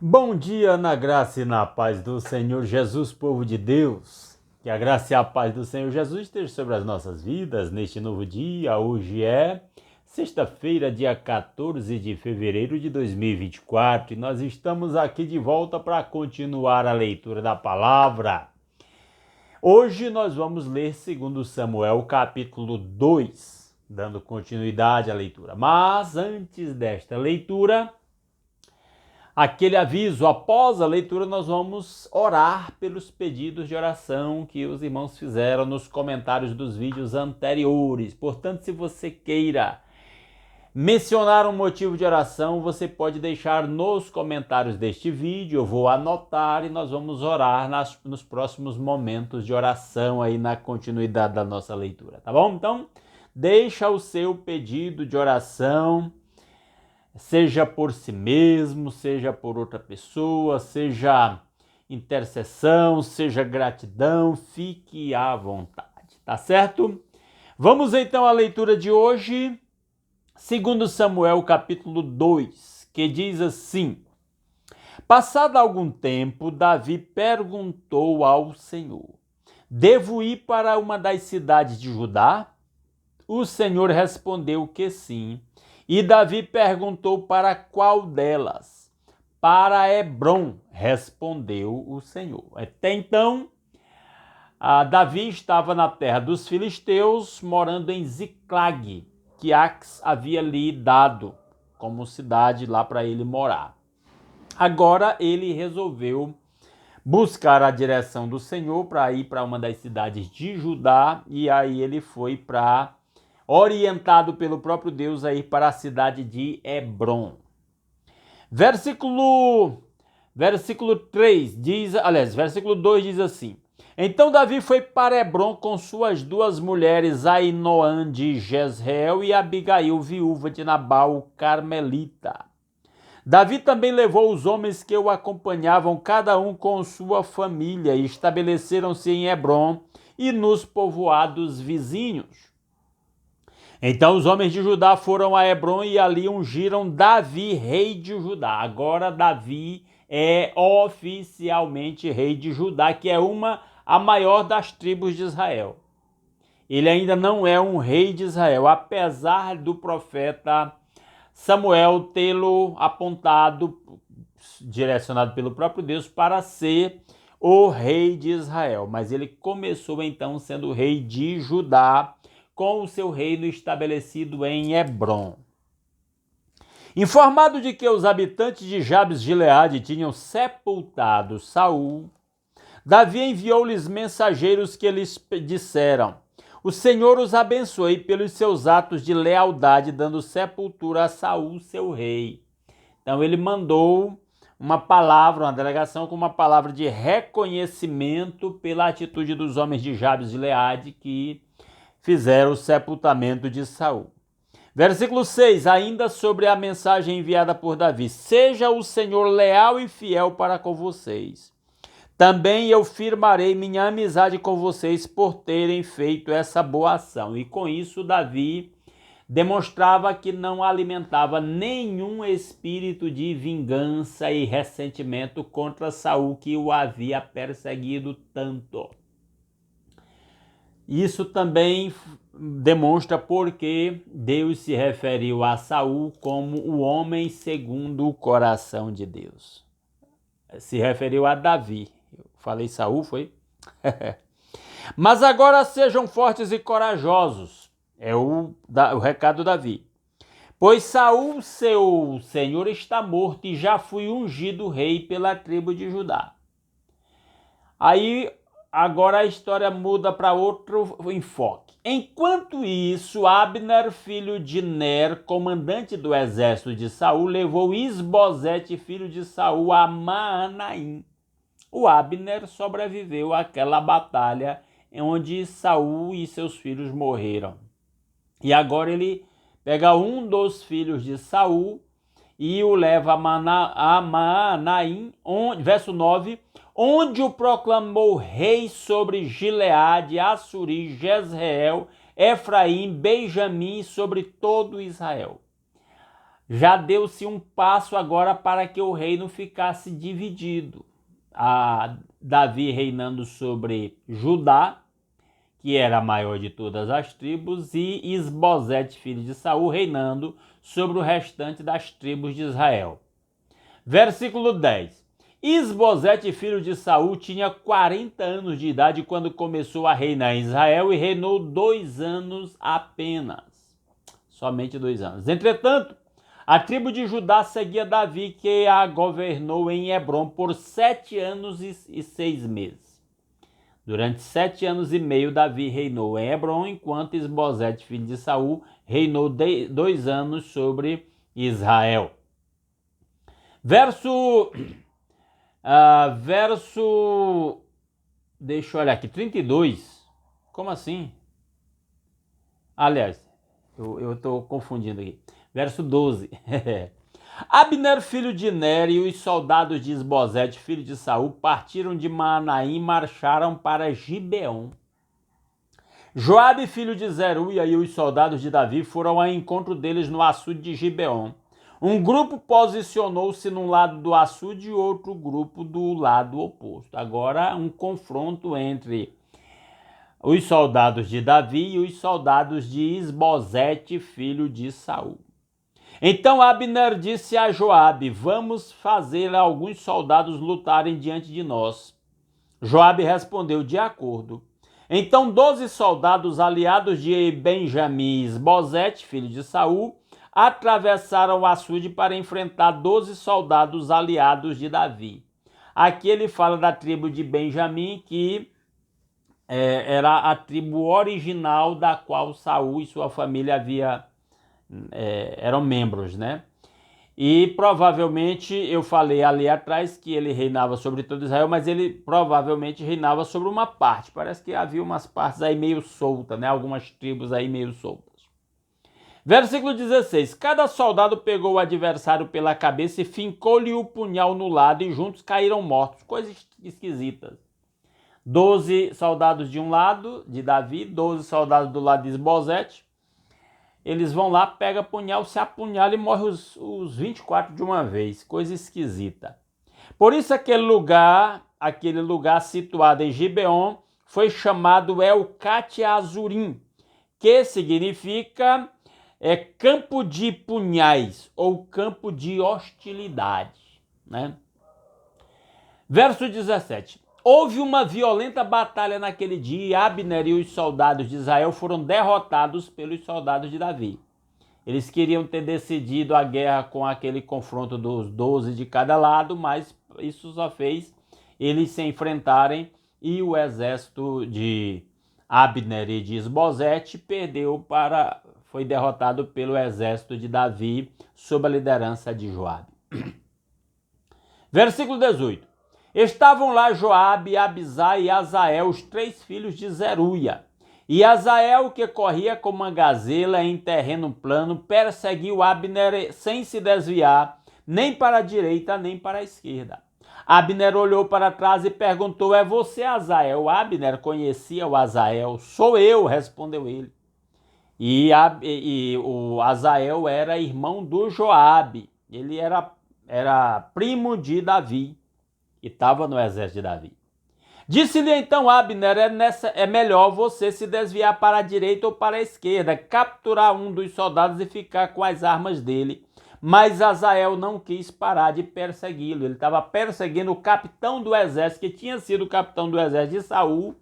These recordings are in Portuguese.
Bom dia na graça e na paz do Senhor Jesus, povo de Deus. Que a graça e a paz do Senhor Jesus esteja sobre as nossas vidas neste novo dia. Hoje é sexta-feira, dia 14 de fevereiro de 2024 e nós estamos aqui de volta para continuar a leitura da palavra. Hoje nós vamos ler 2 Samuel, capítulo 2, dando continuidade à leitura. Mas antes desta leitura, aquele aviso: após a leitura nós vamos orar pelos pedidos de oração que os irmãos fizeram nos comentários dos vídeos anteriores. Portanto, se você queira mencionar um motivo de oração, você pode deixar nos comentários deste vídeo, eu vou anotar e nós vamos orar nos próximos momentos de oração aí na continuidade da nossa leitura, tá bom? Então, deixa o seu pedido de oração, seja por si mesmo, seja por outra pessoa, seja intercessão, seja gratidão, fique à vontade, tá certo? Vamos então à leitura de hoje, 2 Samuel capítulo 2, que diz assim: Passado algum tempo, Davi perguntou ao Senhor: devo ir para uma das cidades de Judá? O Senhor respondeu que sim. E Davi perguntou: para qual delas? Para Hebrom, respondeu o Senhor. Até então, Davi estava na terra dos filisteus, morando em Ziclag, que Ax havia lhe dado como cidade lá para ele morar. Agora ele resolveu buscar a direção do Senhor para ir para uma das cidades de Judá, e aí ele foi orientado pelo próprio Deus a ir para a cidade de Hebrom. Versículo 3 diz, versículo 2 diz assim: Então Davi foi para Hebrom com suas duas mulheres, Ainoã de Jezreel e Abigail, viúva de Nabal, carmelita. Davi também levou os homens que o acompanhavam, cada um com sua família, e estabeleceram-se em Hebrom e nos povoados vizinhos. Então os homens de Judá foram a Hebrom e ali ungiram Davi, rei de Judá. Agora Davi é oficialmente rei de Judá, que é a maior das tribos de Israel. Ele ainda não é um rei de Israel, apesar do profeta Samuel tê-lo apontado, direcionado pelo próprio Deus, para ser o rei de Israel. Mas ele começou então sendo rei de Judá, com o seu reino estabelecido em Hebrom. Informado de que os habitantes de Jabes-Gileade tinham sepultado Saul, Davi enviou-lhes mensageiros que lhes disseram: o Senhor os abençoe pelos seus atos de lealdade, dando sepultura a Saul, seu rei. Então ele mandou uma delegação com uma palavra de reconhecimento pela atitude dos homens de Jabes-Gileade que fizeram o sepultamento de Saul. Versículo 6, ainda sobre a mensagem enviada por Davi: seja o Senhor leal e fiel para com vocês. Também eu firmarei minha amizade com vocês por terem feito essa boa ação. E com isso Davi demonstrava que não alimentava nenhum espírito de vingança e ressentimento contra Saul, que o havia perseguido tanto. Isso também demonstra porque Deus se referiu a Saul como o homem segundo o coração de Deus. Se referiu a Davi. Eu falei Saul, foi? Mas agora sejam fortes e corajosos. É o recado de Davi. Pois Saul, seu senhor, está morto e já fui ungido rei pela tribo de Judá. Aí agora a história muda para outro enfoque. Enquanto isso, Abner, filho de Ner, comandante do exército de Saul, levou Isbosete, filho de Saul, a Maanaim. O Abner sobreviveu àquela batalha onde Saul e seus filhos morreram. E agora ele pega um dos filhos de Saul e o leva a Maanaim, verso 9, onde o proclamou rei sobre Gileade, Assuri, Jezreel, Efraim, Benjamim e sobre todo Israel. já deu-se um passo agora para que o reino ficasse dividido. Davi reinando sobre Judá, que era a maior de todas as tribos, e Isbosete, filho de Saul, reinando sobre o restante das tribos de Israel. Versículo 10. Isbosete, filho de Saul, tinha 40 anos de idade quando começou a reinar em Israel e reinou 2 anos apenas. Somente 2 anos. Entretanto, a tribo de Judá seguia Davi, que a governou em Hebrom por 7 anos e 6 meses. Durante 7 anos e meio, Davi reinou em Hebrom, enquanto Isbosete, filho de Saul, reinou 2 anos sobre Israel. Deixa eu olhar aqui, 32. Como assim? Aliás, eu estou confundindo aqui. Verso 12. Abner, filho de Ner, e os soldados de Isbosete, filho de Saul, partiram de Maanaim e marcharam para Gibeon. Joabe, filho de Zeruia, e os soldados de Davi foram ao encontro deles no açude de Gibeon. Um grupo posicionou-se num lado do açude e outro grupo do lado oposto. Agora, um confronto entre os soldados de Davi e os soldados de Isbosete, filho de Saul. Então Abner disse a Joabe: vamos fazer alguns soldados lutarem diante de nós. Joabe respondeu: de acordo. Então 12 soldados aliados de Benjamim e Isbosete, filho de Saul, atravessaram o açude para enfrentar 12 soldados aliados de Davi. Aqui ele fala da tribo de Benjamim, que era a tribo original da qual Saul e sua família eram membros, né? E provavelmente, eu falei ali atrás que ele reinava sobre todo Israel, mas ele provavelmente reinava sobre uma parte. Parece que havia umas partes aí meio soltas, né? Algumas tribos aí meio soltas. Versículo 16. Cada soldado pegou o adversário pela cabeça e fincou-lhe o punhal no lado e juntos caíram mortos. Coisas esquisitas. 12 soldados de um lado, de Davi, 12 soldados do lado de Isbosete. Eles vão lá, pegam punhal, se apunhalam e morrem os 24 de uma vez. Coisa esquisita. Por isso aquele lugar situado em Gibeon foi chamado Elcate Azurim, que significa campo de punhais ou campo de hostilidade, né? Verso 17. Houve uma violenta batalha naquele dia e Abner e os soldados de Israel foram derrotados pelos soldados de Davi. Eles queriam ter decidido a guerra com aquele confronto dos 12 de cada lado, mas isso só fez eles se enfrentarem e o exército de Abner e de Isbosete foi derrotado pelo exército de Davi sob a liderança de Joabe. Versículo 18. Estavam lá Joabe, Abisai e Azael, os 3 filhos de Zeruia. E Azael, que corria como uma gazela em terreno plano, perseguiu Abner sem se desviar, nem para a direita, nem para a esquerda. Abner olhou para trás e perguntou: é você, Azael? Abner conhecia o Azael. Sou eu, respondeu ele. E o Azael era irmão do Joabe. Ele era primo de Davi e estava no exército de Davi. Disse-lhe então Abner: é melhor você se desviar para a direita ou para a esquerda, capturar um dos soldados e ficar com as armas dele. Mas Azael não quis parar de persegui-lo. Ele estava perseguindo o capitão do exército, que tinha sido capitão do exército de Saul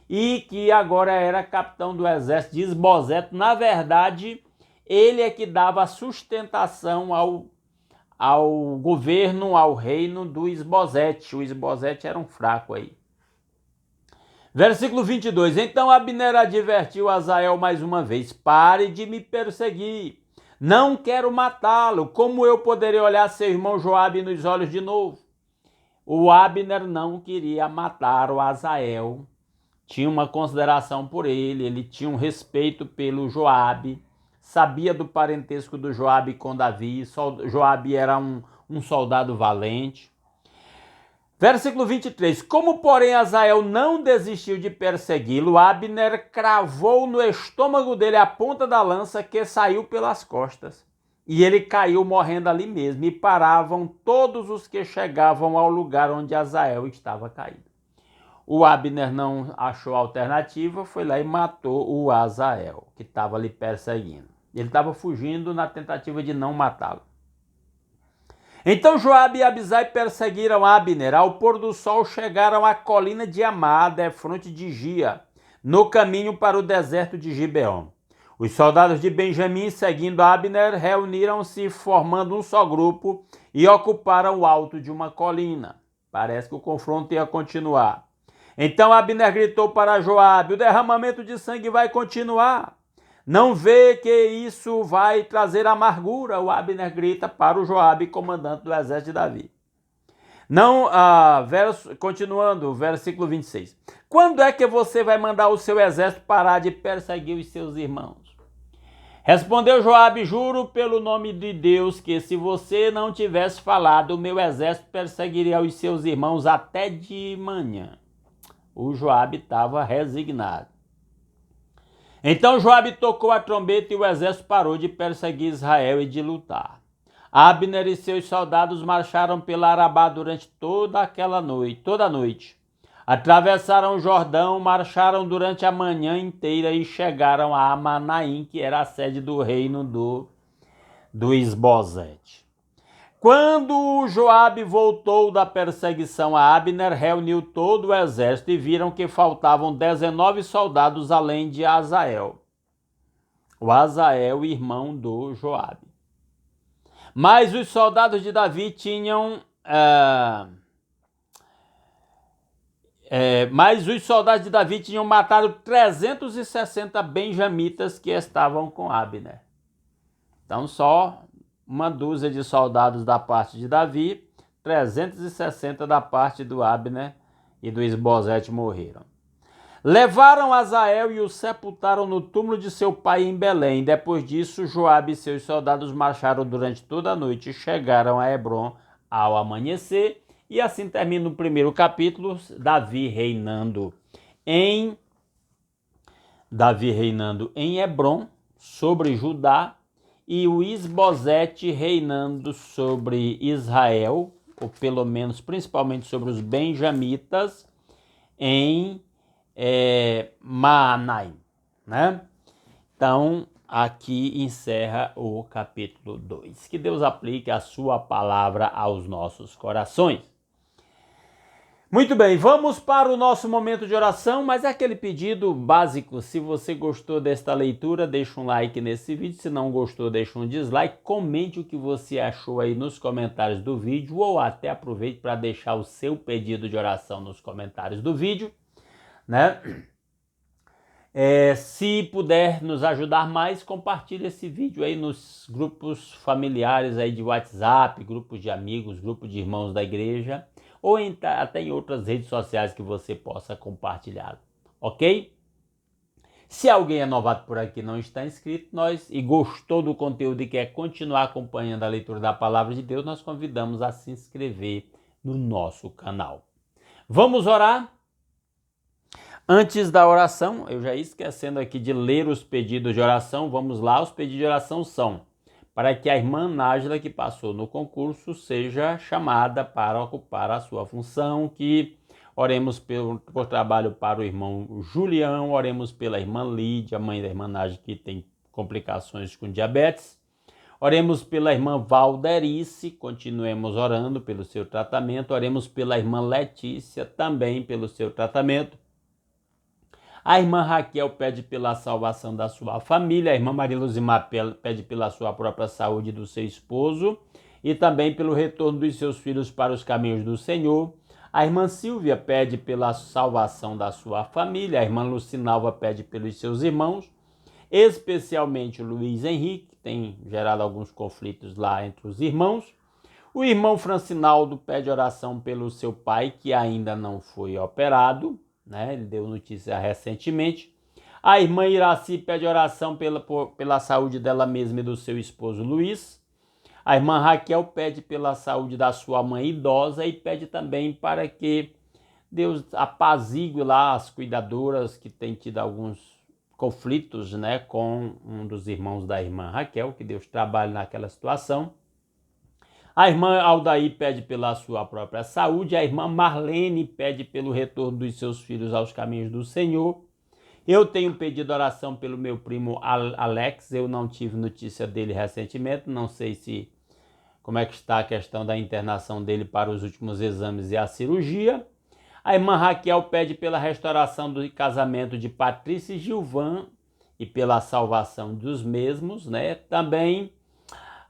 e que agora era capitão do exército de Isbosete. Na verdade, ele é que dava sustentação ao governo, ao reino do Isbosete. O Isbosete era um fraco aí. Versículo 22. Então Abner advertiu Azael mais uma vez: pare de me perseguir. Não quero matá-lo. Como eu poderei olhar seu irmão Joabe nos olhos de novo? O Abner não queria matar o Azael. Tinha uma consideração por ele. Ele tinha um respeito pelo Joabe. Sabia do parentesco do Joabe com Davi. Joabe era um soldado valente. Versículo 23. Como, porém, Azael não desistiu de persegui-lo, Abner cravou no estômago dele a ponta da lança que saiu pelas costas. e ele caiu morrendo ali mesmo, e paravam todos os que chegavam ao lugar onde Azael estava caído. O Abner não achou alternativa, foi lá e matou o Azael, que estava ali perseguindo. Ele estava fugindo na tentativa de não matá-lo. Então Joabe e Abisai perseguiram Abner. Ao pôr do sol chegaram à colina de Amá, defronte de Gia, no caminho para o deserto de Gibeon. Os soldados de Benjamim, seguindo Abner, reuniram-se formando um só grupo e ocuparam o alto de uma colina. Parece que o confronto ia continuar. Então Abner gritou para Joabe: o derramamento de sangue vai continuar. Não vê que isso vai trazer amargura? O Abner grita para o Joabe, comandante do exército de Davi. Não, continuando, versículo 26. Quando é que você vai mandar o seu exército parar de perseguir os seus irmãos? Respondeu Joabe: juro pelo nome de Deus que se você não tivesse falado, o meu exército perseguiria os seus irmãos até de manhã. O Joabe estava resignado. Então Joabe tocou a trombeta e o exército parou de perseguir Israel e de lutar. Abner e seus soldados marcharam pela Arabá durante toda a noite. Atravessaram o Jordão, marcharam durante a manhã inteira e chegaram a Amanaim, que era a sede do reino do Isbosete. Quando Joabe voltou da perseguição a Abner, reuniu todo o exército e viram que faltavam 19 soldados além de Azael. O Azael, irmão do Joabe. Mas os soldados de Davi tinham... matado 360 benjamitas que estavam com Abner. Então só uma dúzia de soldados da parte de Davi, 360 da parte do Abner e do Isbosete morreram. Levaram Azael e o sepultaram no túmulo de seu pai em Belém. Depois disso, Joabe e seus soldados marcharam durante toda a noite e chegaram a Hebrom ao amanhecer. E assim termina o primeiro capítulo, Davi reinando em Hebrom sobre Judá, e o Isbosete reinando sobre Israel, ou pelo menos principalmente sobre os benjamitas, em Maanaim, né? Então, aqui encerra o capítulo 2. Que Deus aplique a sua palavra aos nossos corações. Muito bem, vamos para o nosso momento de oração, mas é aquele pedido básico. Se você gostou desta leitura, deixa um like nesse vídeo. Se não gostou, deixa um dislike. Comente o que você achou aí nos comentários do vídeo, ou até aproveite para deixar o seu pedido de oração nos comentários do vídeo, né? Se puder nos ajudar mais, compartilhe esse vídeo aí nos grupos familiares aí de WhatsApp, grupos de amigos, grupos de irmãos da igreja, ou até em outras redes sociais que você possa compartilhar, ok? Se alguém é novato por aqui e não está inscrito, e gostou do conteúdo e quer continuar acompanhando a leitura da Palavra de Deus, nós convidamos a se inscrever no nosso canal. Vamos orar? Antes da oração, eu já ia esquecendo aqui de ler os pedidos de oração, vamos lá, os pedidos de oração são para que a irmã Nájila, que passou no concurso, seja chamada para ocupar a sua função, que oremos por trabalho para o irmão Julião, oremos pela irmã Lídia, mãe da irmã Nájila, que tem complicações com diabetes, oremos pela irmã Valderice, continuemos orando pelo seu tratamento, oremos pela irmã Letícia, também pelo seu tratamento. A irmã Raquel pede pela salvação da sua família, a irmã Maria Luzimar pede pela sua própria saúde do seu esposo e também pelo retorno dos seus filhos para os caminhos do Senhor. A irmã Silvia pede pela salvação da sua família, a irmã Lucinalva pede pelos seus irmãos, especialmente o Luiz Henrique, que tem gerado alguns conflitos lá entre os irmãos. O irmão Francinaldo pede oração pelo seu pai, que ainda não foi operado, né? Ele deu notícia recentemente. A irmã Iraci pede oração pela saúde dela mesma e do seu esposo Luiz. A irmã Raquel pede pela saúde da sua mãe idosa e pede também para que Deus apazigue lá as cuidadoras que têm tido alguns conflitos, né, com um dos irmãos da irmã Raquel, que Deus trabalhe naquela situação. A irmã Aldair pede pela sua própria saúde, a irmã Marlene pede pelo retorno dos seus filhos aos caminhos do Senhor. Eu tenho pedido oração pelo meu primo Alex, eu não tive notícia dele recentemente, não sei como é que está a questão da internação dele para os últimos exames e a cirurgia. A irmã Raquel pede pela restauração do casamento de Patrícia e Gilvan e pela salvação dos mesmos, né? Também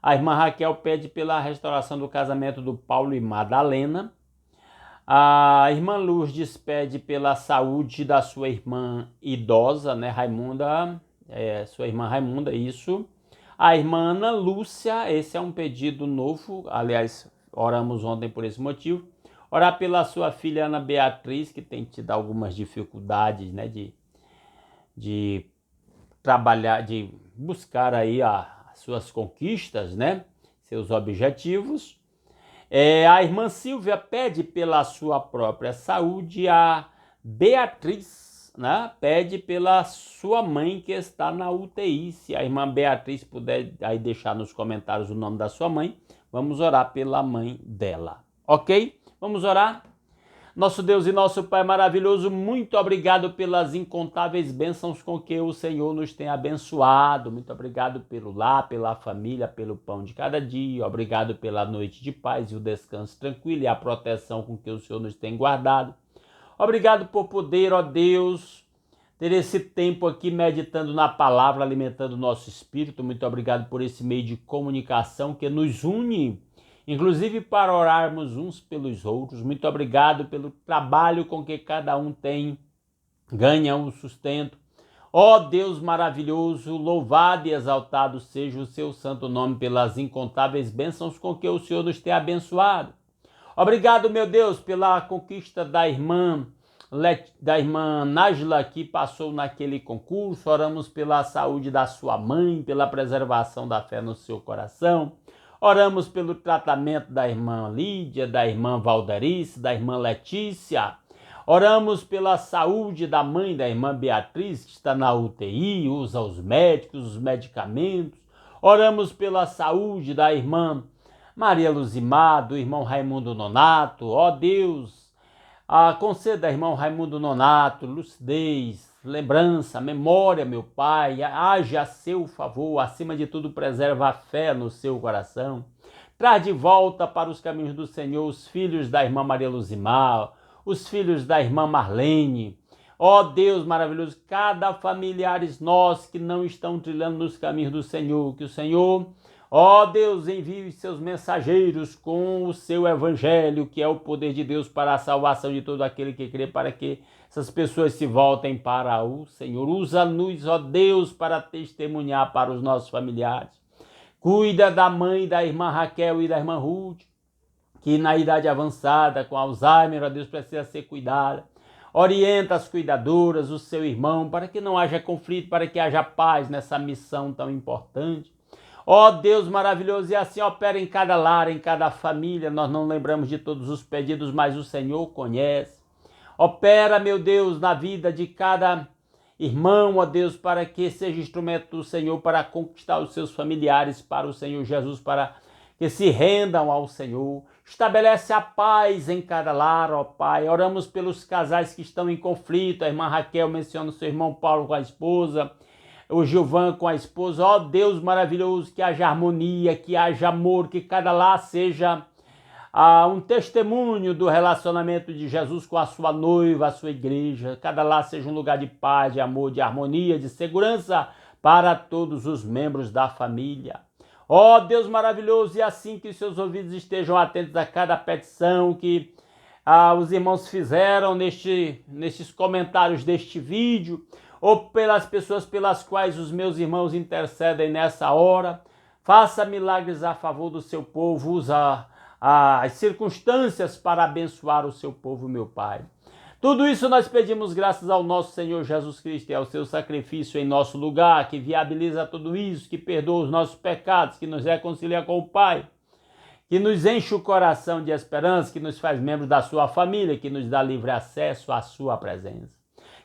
a irmã Raquel pede pela restauração do casamento do Paulo e Madalena. A irmã Lourdes pede pela saúde da sua irmã idosa, né, Raimunda, sua irmã Raimunda, isso. A irmã Ana Lúcia, esse é um pedido novo, aliás, oramos ontem por esse motivo. Orar pela sua filha Ana Beatriz, que tem tido algumas dificuldades, né, de trabalhar, de buscar aí as suas conquistas, né, seus objetivos. A irmã Silvia pede pela sua própria saúde, a Beatriz, né, pede pela sua mãe que está na UTI. Se a irmã Beatriz puder aí deixar nos comentários o nome da sua mãe, vamos orar pela mãe dela, ok? Vamos orar? Nosso Deus e nosso Pai maravilhoso, muito obrigado pelas incontáveis bênçãos com que o Senhor nos tem abençoado. Muito obrigado pelo lar, pela família, pelo pão de cada dia. Obrigado pela noite de paz e o descanso tranquilo e a proteção com que o Senhor nos tem guardado. Obrigado por poder, ó Deus, ter esse tempo aqui meditando na palavra, alimentando o nosso espírito. Muito obrigado por esse meio de comunicação que nos une, inclusive para orarmos uns pelos outros. Muito obrigado pelo trabalho com que cada um ganha um sustento. Ó Deus maravilhoso, louvado e exaltado seja o seu santo nome pelas incontáveis bênçãos com que o Senhor nos tem abençoado. Obrigado, meu Deus, pela conquista da irmã Nájila, que passou naquele concurso. Oramos pela saúde da sua mãe, pela preservação da fé no seu coração. Oramos pelo tratamento da irmã Lídia, da irmã Valderice, da irmã Letícia. Oramos pela saúde da mãe da irmã Beatriz, que está na UTI, usa os médicos, os medicamentos. Oramos pela saúde da irmã Maria Luzimar, do irmão Raimundo Nonato. Ó Deus, conceda ao irmão Raimundo Nonato lucidez, lembrança, memória, meu Pai, haja a seu favor, acima de tudo preserva a fé no seu coração. Traz de volta para os caminhos do Senhor os filhos da irmã Maria Luzimar, os filhos da irmã Marlene. Ó Deus maravilhoso, cada familiares nós que não estão trilhando nos caminhos do Senhor, que o Senhor, ó Deus, envie seus mensageiros com o seu evangelho, que é o poder de Deus para a salvação de todo aquele que crê, para que essas pessoas se voltem para o Senhor. Usa-nos, ó Deus, para testemunhar para os nossos familiares. Cuida da mãe da irmã Raquel e da irmã Ruth, que na idade avançada, com Alzheimer, ó Deus, precisa ser cuidada. Orienta as cuidadoras, o seu irmão, para que não haja conflito, para que haja paz nessa missão tão importante. Ó Deus maravilhoso, e assim opera em cada lar, em cada família. Nós não lembramos de todos os pedidos, mas o Senhor conhece. Opera, meu Deus, na vida de cada irmão, ó Deus, para que seja instrumento do Senhor para conquistar os seus familiares para o Senhor Jesus, para que se rendam ao Senhor. Estabelece a paz em cada lar, ó Pai. Oramos pelos casais que estão em conflito. A irmã Raquel menciona o seu irmão Paulo com a esposa, o Gilvan com a esposa. Ó Deus maravilhoso, que haja harmonia, que haja amor, que cada lar seja um testemunho do relacionamento de Jesus com a sua noiva, a sua igreja. Cada lar seja um lugar de paz, de amor, de harmonia, de segurança para todos os membros da família. Ó Deus maravilhoso, e assim que os seus ouvidos estejam atentos a cada petição que os irmãos fizeram nestes comentários deste vídeo, ou pelas pessoas pelas quais os meus irmãos intercedem nessa hora. Faça milagres a favor do seu povo, usa as circunstâncias para abençoar o seu povo, meu Pai. Tudo isso nós pedimos graças ao nosso Senhor Jesus Cristo e ao seu sacrifício em nosso lugar, que viabiliza tudo isso, que perdoa os nossos pecados, que nos reconcilia com o Pai, que nos enche o coração de esperança, que nos faz membros da sua família, que nos dá livre acesso à sua presença.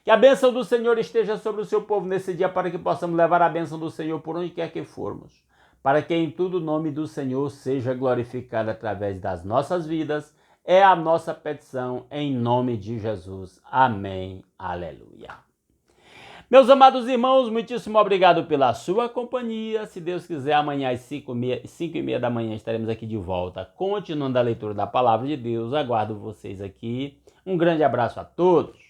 Que a bênção do Senhor esteja sobre o seu povo nesse dia, para que possamos levar a bênção do Senhor por onde quer que formos, para que em tudo o nome do Senhor seja glorificado através das nossas vidas. É a nossa petição em nome de Jesus. Amém. Aleluia. Meus amados irmãos, muitíssimo obrigado pela sua companhia. Se Deus quiser, amanhã às 5h30 da manhã estaremos aqui de volta, continuando a leitura da Palavra de Deus. Aguardo vocês aqui. Um grande abraço a todos.